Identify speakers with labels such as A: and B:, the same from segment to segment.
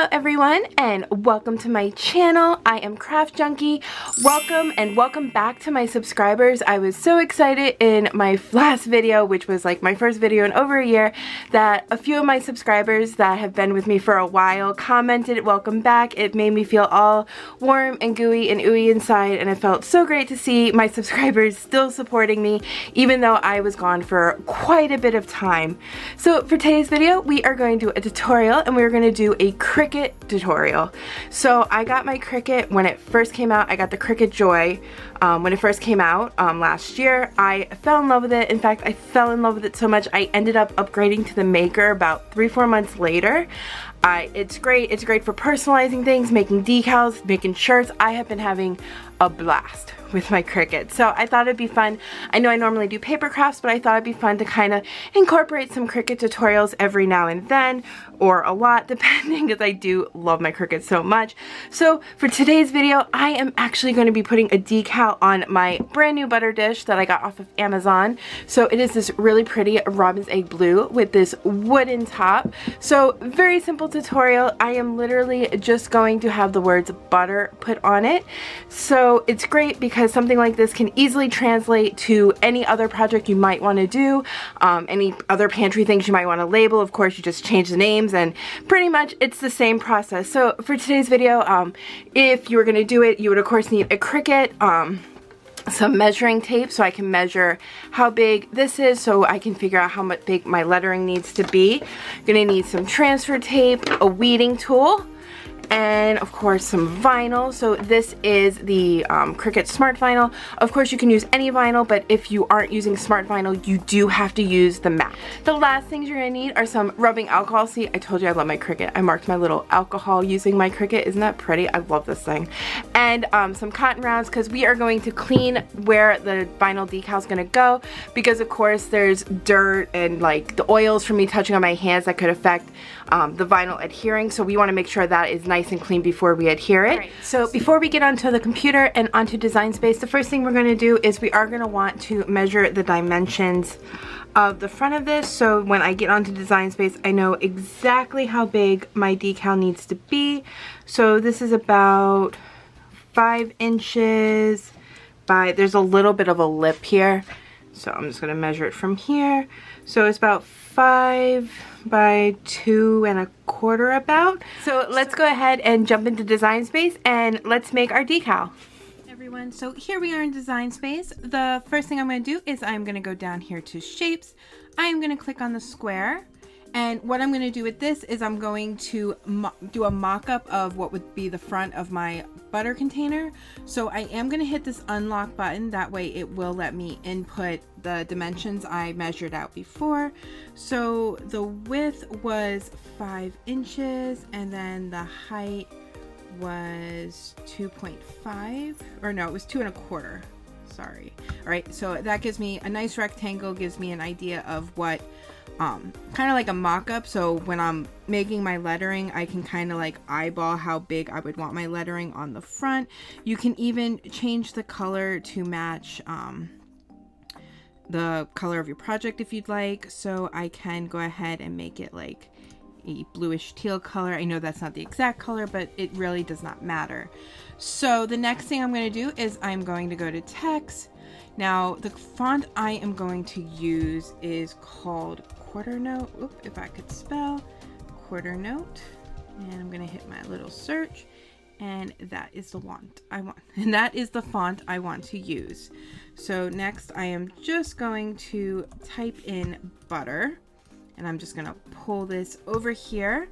A: Hello everyone and welcome to my channel. I am Craft Junkie. Welcome and welcome back to my subscribers. I was so excited in my last video, which was like my first video in over a year, that a few of my subscribers that have been with me for a while commented welcome back. It made me feel all warm and gooey and ooey inside, and it felt so great to see my subscribers still supporting me even though I was gone for quite a bit of time. So for today's video we are going to do a tutorial, and we're going to do a Cricut tutorial. So I got my Cricut when it first came out. I got the Cricut Joy when it first came out last year. I fell in love with it. In fact, I fell in love with it so much I ended up upgrading to the Maker about 3-4 months later. It's great. It's great for personalizing things, making decals, making shirts. I have been having a blast with my Cricut. So I thought it'd be fun. I know I normally do paper crafts, but I thought it'd be fun to kind of incorporate some Cricut tutorials every now and then, or a lot depending, because I do love my Cricut so much. So for today's video, I am actually going to be putting a decal on my brand new butter dish that I got off of Amazon. So it is this really pretty robin's egg blue with this wooden top. So very simple tutorial. I am literally just going to have the words butter put on it. So it's great because something like this can easily translate to any other project you might want to do, any other pantry things you might want to label. Of course, you just change the names and pretty much it's the same process. So for today's video, if you were going to do it, you would of course need a Cricut, some measuring tape so I can measure how big this is, so I can figure out how much big my lettering needs to be. Gonna need some transfer tape, a weeding tool, and of course some vinyl. So this is the Cricut Smart Vinyl. Of course you can use any vinyl, but if you aren't using Smart Vinyl you do have to use the matte. The last things you're gonna need are some rubbing alcohol. See, I told you I love my Cricut. I marked my little alcohol using my Cricut. Isn't that pretty? I love this thing. And some cotton rounds, because we are going to clean where the vinyl decal is gonna go, because of course there's dirt and like the oils from me touching on my hands that could affect the vinyl adhering. So we want to make sure that is nice and clean before we adhere it. Right. So before we get onto the computer and onto Design Space, the first thing we're going to do is we are going to want to measure the dimensions of the front of this. So when I get onto Design Space, I know exactly how big my decal needs to be. So this is about 5 inches by, there's a little bit of a lip here. So I'm just going to measure it from here. So it's about 5 by 2 1/4 about. So let's go ahead and jump into Design Space and let's make our decal. Everyone, so here we are in Design Space. The first thing I'm going to do is I'm going to go down here to Shapes. I am going to click on the square. And what I'm going to do with this is I'm going to do a mock-up of what would be the front of my butter container. So I am going to hit this unlock button. That way it will let me input the dimensions I measured out before. So the width was 5 inches and then the height was 2.5, or no, it was 2 1/4. Sorry. All right, so that gives me a nice rectangle, gives me an idea of what kind of like a mock-up. So when I'm making my lettering, I can kind of like eyeball how big I would want my lettering on the front. You can even change the color to match the color of your project if you'd like. So I can go ahead and make it like a bluish teal color. I know that's not the exact color, but it really does not matter. So the next thing I'm going to do is I'm going to go to text. Now the font I am going to use is called Quarter Note. Oop, if I could spell Quarter Note. And I'm going to hit my little search, and that is the font I want. And that is the font I want to use. So next I am just going to type in butter, and I'm just going to pull this over here.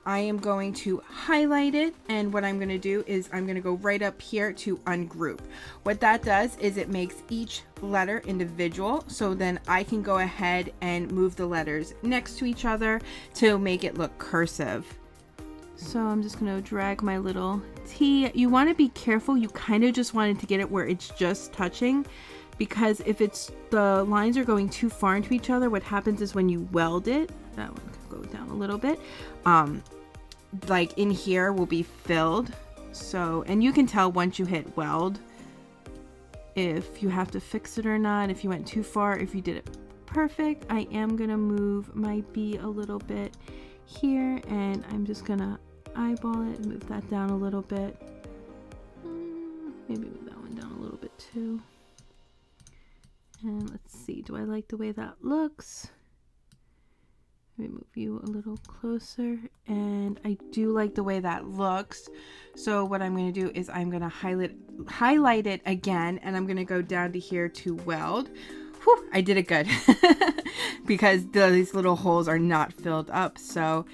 A: I am going to highlight it, and what I'm going to do is I'm going to go right up here to ungroup. What that does is it makes each letter individual, so then I can go ahead and move the letters next to each other to make it look cursive. So I'm just going to drag my little T. You want to be careful. You kind of just wanted to get it where it's just touching, because if it's the lines are going too far into each other, what happens is when you weld it, that one could go down a little bit, like in here will be filled. So, and you can tell once you hit weld if you have to fix it or not, if you went too far, if you did it perfect. I am gonna move my B a little bit here, and I'm just gonna eyeball it and move that down a little bit. Maybe move that one down a little bit too. And let's see, do I like the way that looks? Let me move you a little closer, and I do like the way that looks. So what I'm going to do is I'm going to highlight it again, and I'm going to go down to here to weld. Whew, I did it good because these little holes are not filled up. So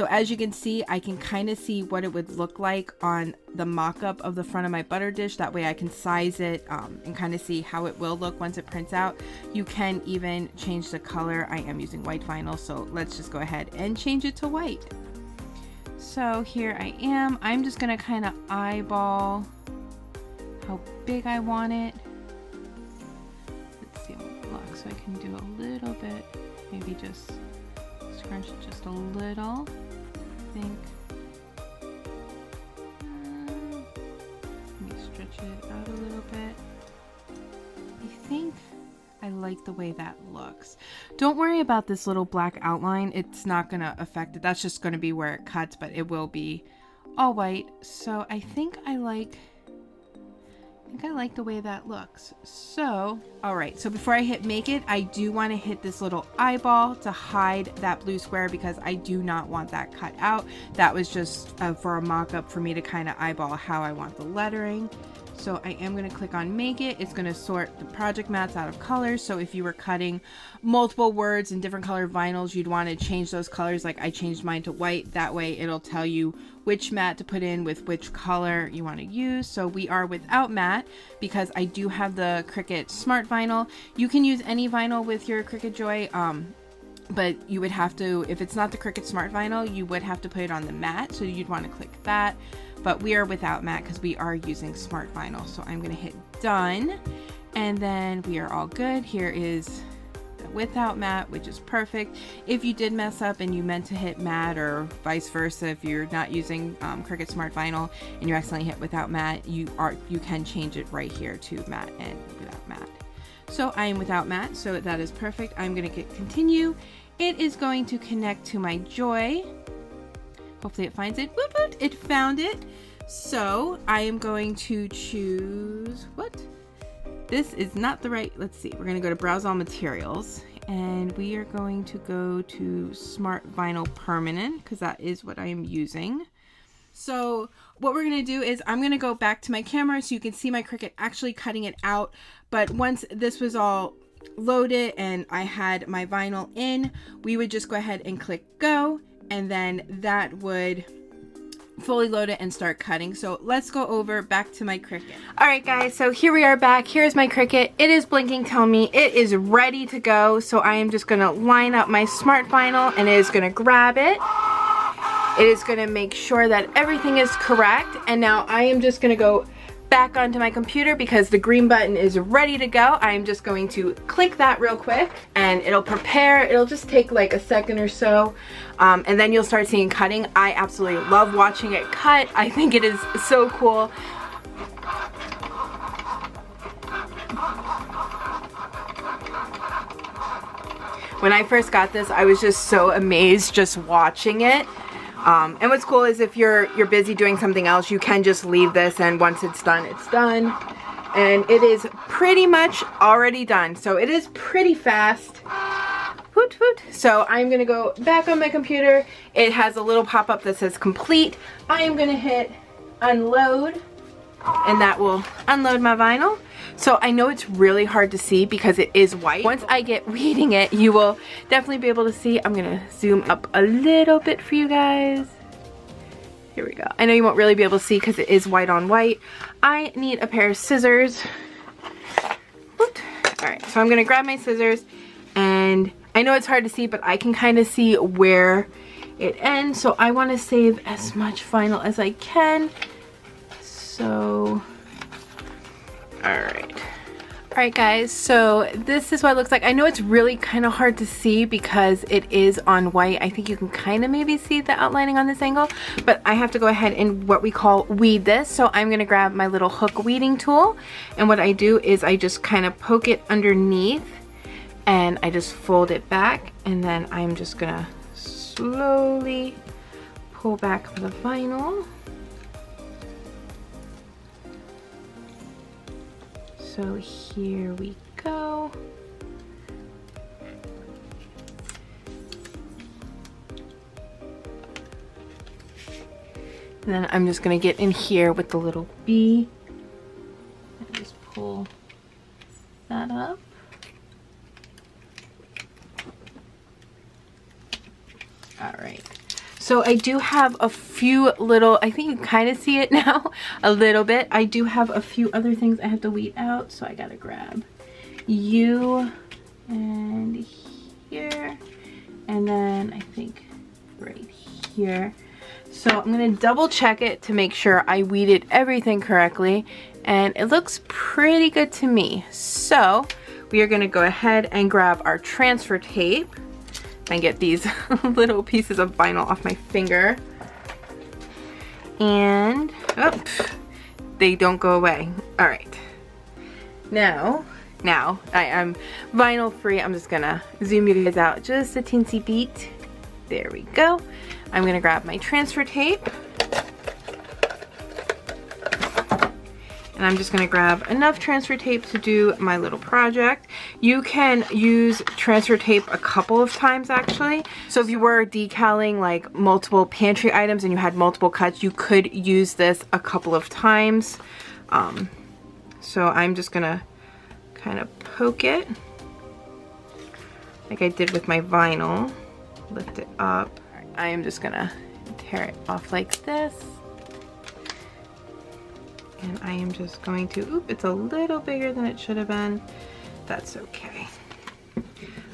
A: as you can see, I can kind of see what it would look like on the mock-up of the front of my butter dish. That way I can size it and kind of see how it will look once it prints out. You can even change the color. I am using white vinyl, so let's just go ahead and change it to white. So here I am. I'm just going to kind of eyeball how big I want it. So I can do a little bit, maybe just scrunch it just a little, I think. Let me stretch it out a little bit. I think I like the way that looks. Don't worry about this little black outline. It's not going to affect it. That's just going to be where it cuts, but it will be all white. So I think I like the way that looks. So, all right, so before I hit make it, I do want to hit this little eyeball to hide that blue square because I do not want that cut out. That was just for a mock-up for me to kind of eyeball how I want the lettering. So I am going to click on make it. It's going to sort the project mats out of colors. So if you were cutting multiple words in different color vinyls, you'd want to change those colors. Like I changed mine to white. That way it'll tell you which mat to put in with which color you want to use. So we are without mat because I do have the Cricut Smart Vinyl. You can use any vinyl with your Cricut Joy. But you would have to, if it's not the Cricut Smart Vinyl, you would have to put it on the mat. So you'd want to click that. But we are without mat because we are using Smart Vinyl. So I'm going to hit done. And then we are all good. Here is the without mat, which is perfect. If you did mess up and you meant to hit mat or vice versa, if you're not using Cricut Smart Vinyl and you accidentally hit without mat, you can change it right here to mat and without mat. So I am without mat, so that is perfect. I'm going to hit continue. It is going to connect to my Joy. Hopefully it finds it. Woot woot, it found it. So I am going to choose, what? This is not the right, let's see. We're going to go to browse all materials and we are going to go to Smart Vinyl Permanent because that is what I am using. So what we're going to do is I'm going to go back to my camera so you can see my Cricut actually cutting it out. But once this was all loaded and I had my vinyl in, we would just go ahead and click go, and then that would fully load it and start cutting. So let's go over back to my Cricut. All right guys, so here we are back. Here's my Cricut. It is blinking, telling me it is ready to go. So I am just going to line up my Smart Vinyl and it is going to grab it. It is going to make sure that everything is correct. And now I am just going to go back onto my computer because the green button is ready to go. I'm just going to click that real quick and it'll prepare. It'll just take like a second or so. And then you'll start seeing cutting. I absolutely love watching it cut. I think it is so cool. When I first got this, I was just so amazed just watching it. And what's cool is if you're busy doing something else, you can just leave this and once it's done, it's done. And it is pretty much already done. So it is pretty fast. Hoot, hoot. So I'm going to go back on my computer. It has a little pop-up that says complete. I am going to hit unload and that will unload my vinyl. So I know it's really hard to see because it is white. Once I get reading it, you will definitely be able to see. I'm gonna zoom up a little bit for you guys. Here we go. I know you won't really be able to see because it is white on white. I need a pair of scissors. All right, so I'm gonna grab my scissors and I know it's hard to see, but I can kind of see where it ends. So I wanna save as much vinyl as I can. So, Alright guys, so this is what it looks like. I know it's really kind of hard to see because it is on white. I think you can kind of maybe see the outlining on this angle, but I have to go ahead and what we call weed this. So I'm going to grab my little hook weeding tool, and what I do is I just kind of poke it underneath and I just fold it back, and then I'm just going to slowly pull back the vinyl. So here we go. And then I'm just gonna get in here with the little bee and just pull that up. All right. So I do have a few little, I think you kind of see it now a little bit. I do have a few other things I have to weed out. So I gotta grab you and here, and then I think right here. So I'm gonna double check it to make sure I weeded everything correctly, and it looks pretty good to me. So we are gonna go ahead and grab our transfer tape and get these little pieces of vinyl off my finger. And, oh, they don't go away. All right. Now I am vinyl free. I'm just gonna zoom you guys out just a teensy bit. There we go. I'm gonna grab my transfer tape. And I'm just gonna grab enough transfer tape to do my little project. You can use transfer tape a couple of times actually. So if you were decaling like multiple pantry items and you had multiple cuts, you could use this a couple of times. So I'm just gonna kind of poke it like I did with my vinyl. Lift it up. I am just gonna tear it off like this. And I am just going to, oop, it's a little bigger than it should have been. That's okay.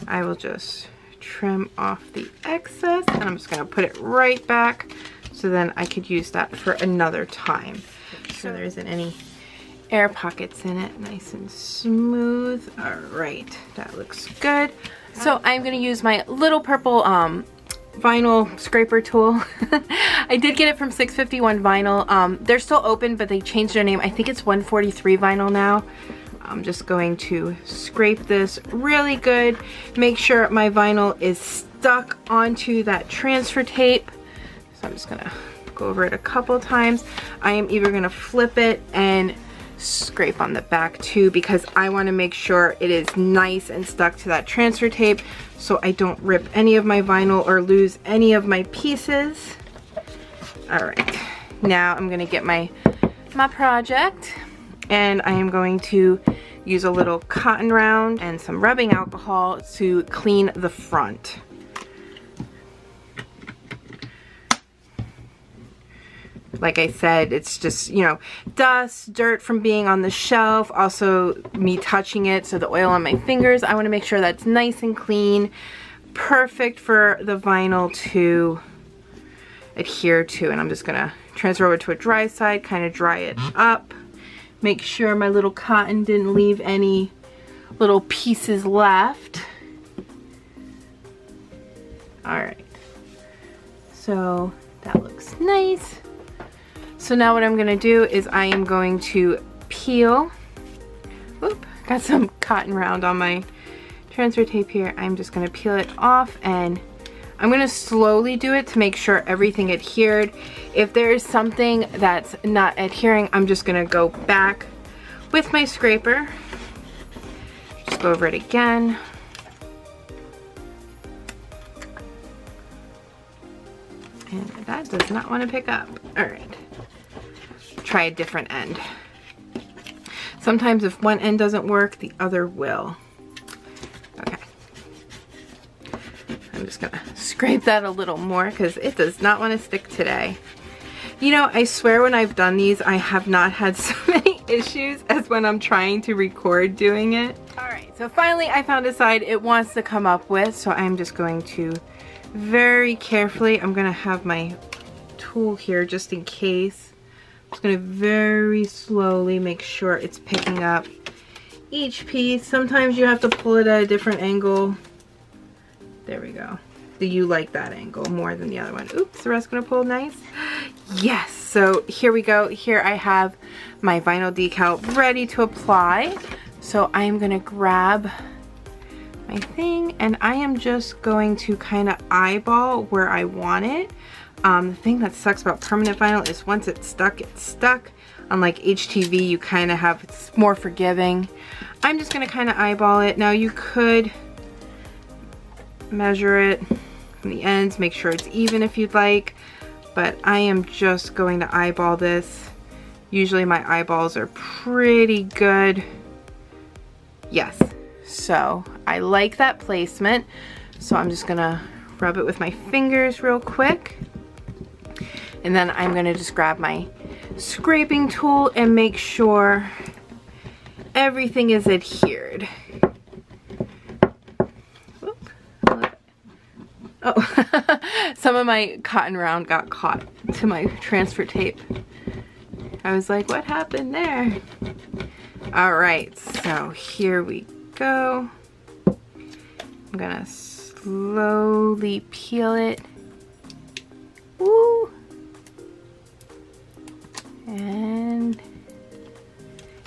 A: I will just trim off the excess and I'm just gonna put it right back so then I could use that for another time. So there isn't any air pockets in it, nice and smooth. All right, that looks good. So I'm gonna use my little purple vinyl scraper tool. I did get it from 651 Vinyl. They're still open, but they changed their name. I think it's 143 Vinyl now. I'm just going to scrape this really good. Make sure my vinyl is stuck onto that transfer tape. So I'm just gonna go over it a couple times. I am either gonna flip it and scrape on the back too, because I want to make sure it is nice and stuck to that transfer tape so I don't rip any of my vinyl or lose any of my pieces. All right, now I'm gonna get my project, and I am going to use a little cotton round and some rubbing alcohol to clean the front. Like I said, it's just, you know, dust, dirt from being on the shelf, also me touching it, so the oil on my fingers, I want to make sure that's nice and clean, perfect for the vinyl to adhere to. And I'm just going to transfer over to a dry side, kind of dry it up, make sure my little cotton didn't leave any little pieces left. All right, so that looks nice. So now what I'm gonna do is I am going to peel. Oop, got some cotton round on my transfer tape here. I'm just gonna peel it off, and I'm gonna slowly do it to make sure everything adhered. If there is something that's not adhering, I'm just gonna go back with my scraper. Just go over it again. And that does not want to pick up. All right. Try a different end. Sometimes if one end doesn't work, the other will. Okay. I'm just gonna scrape that a little more because it does not want to stick today. You know, I swear when I've done these, I have not had so many issues as when I'm trying to record doing it. All right, so finally I found a side it wants to come up with, so I'm just going to very carefully, I'm gonna have my tool here just in case. Just gonna very slowly make sure it's picking up each piece. Sometimes you have to pull it at a different angle. There we go. Do you like that angle more than the other one? Oops, the rest gonna pull nice. Yes, so here we go. Here I have my vinyl decal ready to apply. So I'm gonna grab my thing, and I am just going to kind of eyeball where I want it. The thing that sucks about permanent vinyl is once it's stuck, it's stuck. Unlike HTV, you kind of have, it's more forgiving. I'm just going to kind of eyeball it. Now you could measure it from the ends, make sure it's even if you'd like, but I am just going to eyeball this. Usually my eyeballs are pretty good. Yes, so I like that placement, so I'm just gonna rub it with my fingers real quick, and then I'm gonna just grab my scraping tool and make sure everything is adhered. Oh, some of my cotton round got caught to my transfer tape. I was like, what happened there? All right, so here we go. I'm gonna slowly peel it. Woo! And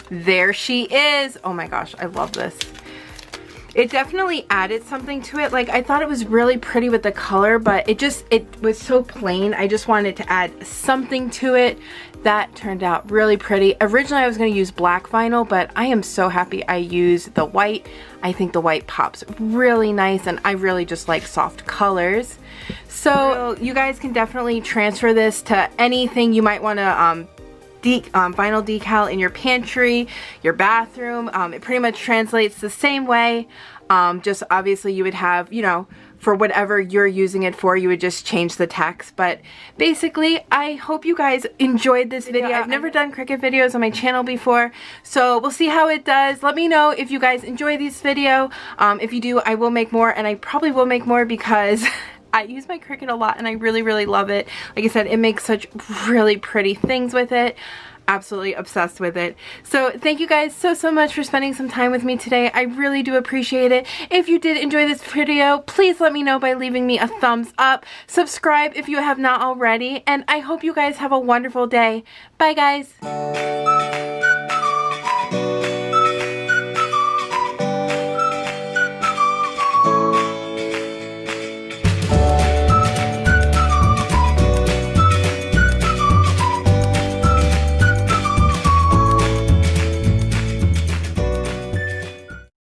A: there she is. Oh my gosh, I love this. It definitely added something to it. Like, I thought it was really pretty with the color, but it was so plain. I just wanted to add something to it. That turned out really pretty. Originally, I was going to use black vinyl, but I am so happy I used the white. I think the white pops really nice, and I really just like soft colors. So you guys can definitely transfer this to anything you might want to vinyl decal in your pantry, your bathroom. It pretty much translates the same way. Just obviously you would have, you know, for whatever you're using it for, you would just change the text. But basically, I hope you guys enjoyed this video. I've never done Cricut videos on my channel before, so we'll see how it does. Let me know if you guys enjoy this video. If you do, I will make more, and I probably will make more because I use my Cricut a lot and I really, really love it. Like I said, it makes such really pretty things with it. Absolutely obsessed with it. So thank you guys so much for spending some time with me today. I really do appreciate it. If you did enjoy this video, please let me know by leaving me a thumbs up. Subscribe if you have not already, and I hope you guys have a wonderful day. Bye guys.